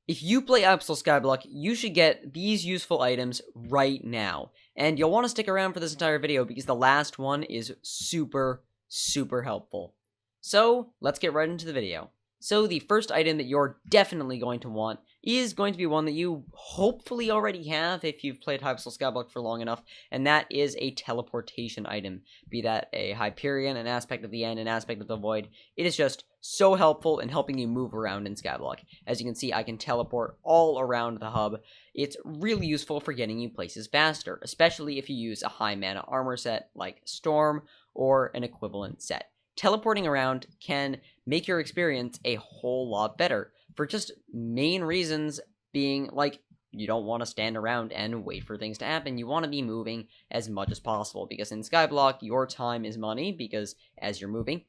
If you play Hypixel Skyblock, you should get these useful items right now. And you'll want to stick around for this entire video because the last one is super, super helpful. So, let's get right into the video. So, the first item that you're definitely going to want is going to be one that you hopefully already have if you've played Hypixel Skyblock for long enough, and that is a teleportation item. Be that a Hyperion, an aspect of the end, an aspect of the void. It is just so helpful in helping you move around in Skyblock. As you can see, I can teleport all around the hub. It's really useful for getting you places faster, especially if you use a high mana armor set like Storm or an equivalent set. Teleporting around can make your experience a whole lot better for just main reasons being like you don't want to stand around and wait for things to happen. You want to be moving as much as possible because in Skyblock, your time is money because as you're moving,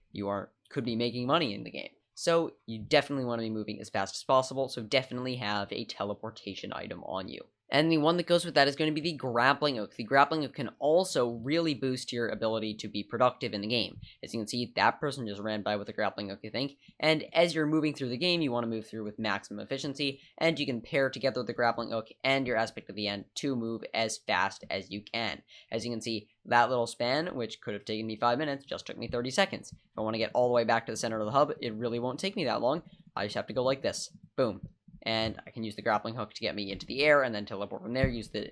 could be making money in the game. So you definitely want to be moving as fast as possible, so definitely have a teleportation item on you. And the one that goes with that is going to be the grappling hook. The grappling hook can also really boost your ability to be productive in the game. As you can see, that person just ran by with a grappling hook, I think. And as you're moving through the game, you want to move through with maximum efficiency, and you can pair together the grappling hook and your aspect of the end to move as fast as you can. As you can see, that little span, which could have taken me 5 minutes, just took me 30 seconds. If I want to get all the way back to the center of the hub, it really won't take me that long. I just have to go like this. Boom. And I can use the grappling hook to get me into the air and then teleport from there, use the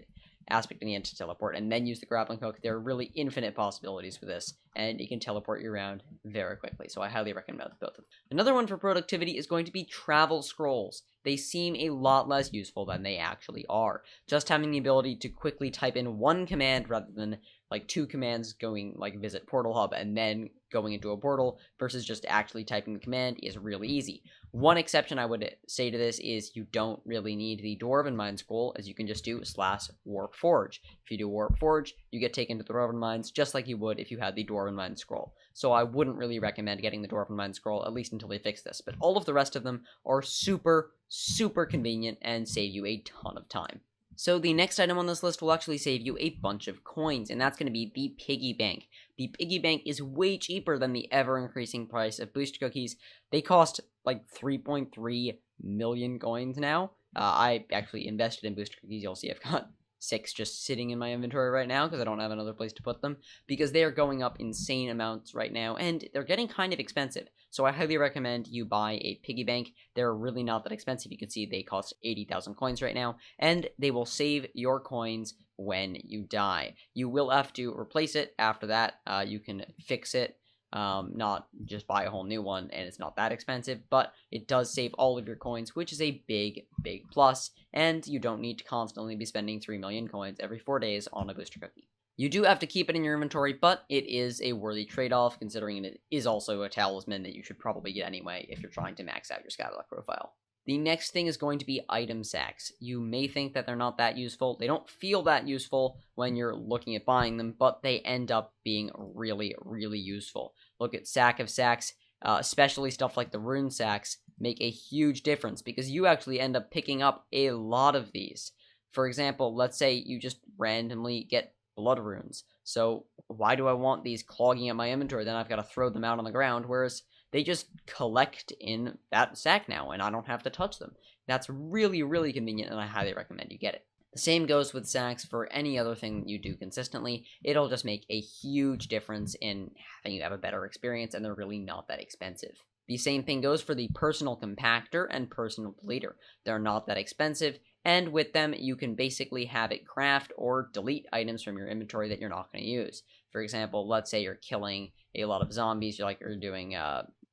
aspect in the end to teleport, and then use the grappling hook. There are really infinite possibilities with this, and it can teleport you around very quickly, so I highly recommend both of them. Another one for productivity is going to be travel scrolls. They seem a lot less useful than they actually are. Just having the ability to quickly type in one command rather than like 2 commands going like visit portal hub and then going into a portal versus just actually typing the command is really easy. One exception I would say to this is you don't really need the Dwarven Mine Scroll, as you can just do /Warp Forge. If you do Warp Forge, you get taken to the Dwarven Mines just like you would if you had the Dwarven Mine Scroll. So I wouldn't really recommend getting the Dwarven Mine Scroll, at least until they fix this. But all of the rest of them are super, super convenient and save you a ton of time. So the next item on this list will actually save you a bunch of coins, and that's going to be the piggy bank. The piggy bank is way cheaper than the ever-increasing price of booster cookies. They cost like 3.3 million coins now. I actually invested in booster cookies. You'll see I've got 6 just sitting in my inventory right now because I don't have another place to put them, because they are going up insane amounts right now, and they're getting kind of expensive. So I highly recommend you buy a piggy bank. They're really not that expensive. You can see they cost 80,000 coins right now, and they will save your coins when you die. You will have to replace it after that. You can fix it, not just buy a whole new one, and it's not that expensive, but it does save all of your coins, which is a big, big plus, and you don't need to constantly be spending 3 million coins every 4 days on a booster cookie. You do have to keep it in your inventory, but it is a worthy trade-off, considering it is also a talisman that you should probably get anyway if you're trying to max out your Skyblock profile. The next thing is going to be item sacks. You may think that they're not that useful. They don't feel that useful when you're looking at buying them, but they end up being really, really useful. Look at Sack of Sacks, especially stuff like the rune sacks, make a huge difference because you actually end up picking up a lot of these. For example, let's say you just randomly get blood runes. So why do I want these clogging up my inventory? Then I've got to throw them out on the ground, whereas they just collect in that sack now, and I don't have to touch them. That's really, really convenient, and I highly recommend you get it. The same goes with sacks for any other thing that you do consistently. It'll just make a huge difference in having you have a better experience, and they're really not that expensive. The same thing goes for the personal compactor and personal deleter. They're not that expensive, and with them, you can basically have it craft or delete items from your inventory that you're not going to use. For example, let's say you're killing a lot of zombies, you're doing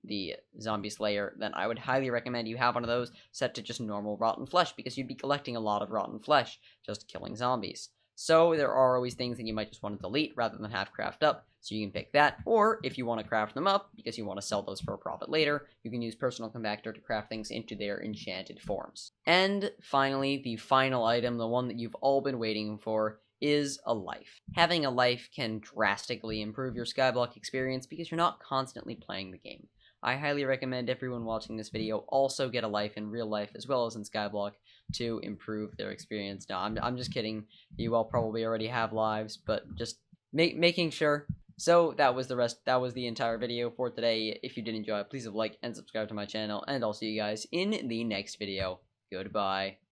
the zombie slayer, then I would highly recommend you have one of those set to just normal rotten flesh, because you'd be collecting a lot of rotten flesh just killing zombies. So there are always things that you might just want to delete rather than have craft up, so you can pick that. Or if you want to craft them up because you want to sell those for a profit later, you can use personal compactor to craft things into their enchanted forms. And finally, the final item, the one that you've all been waiting for, is a life. Having a life can drastically improve your Skyblock experience because you're not constantly playing the game. I highly recommend everyone watching this video also get a life in real life as well as in Skyblock to improve their experience. No, I'm just kidding. You all probably already have lives, but just making sure. So that was the entire video for today. If you did enjoy it, please leave a like and subscribe to my channel, and I'll see you guys in the next video. Goodbye.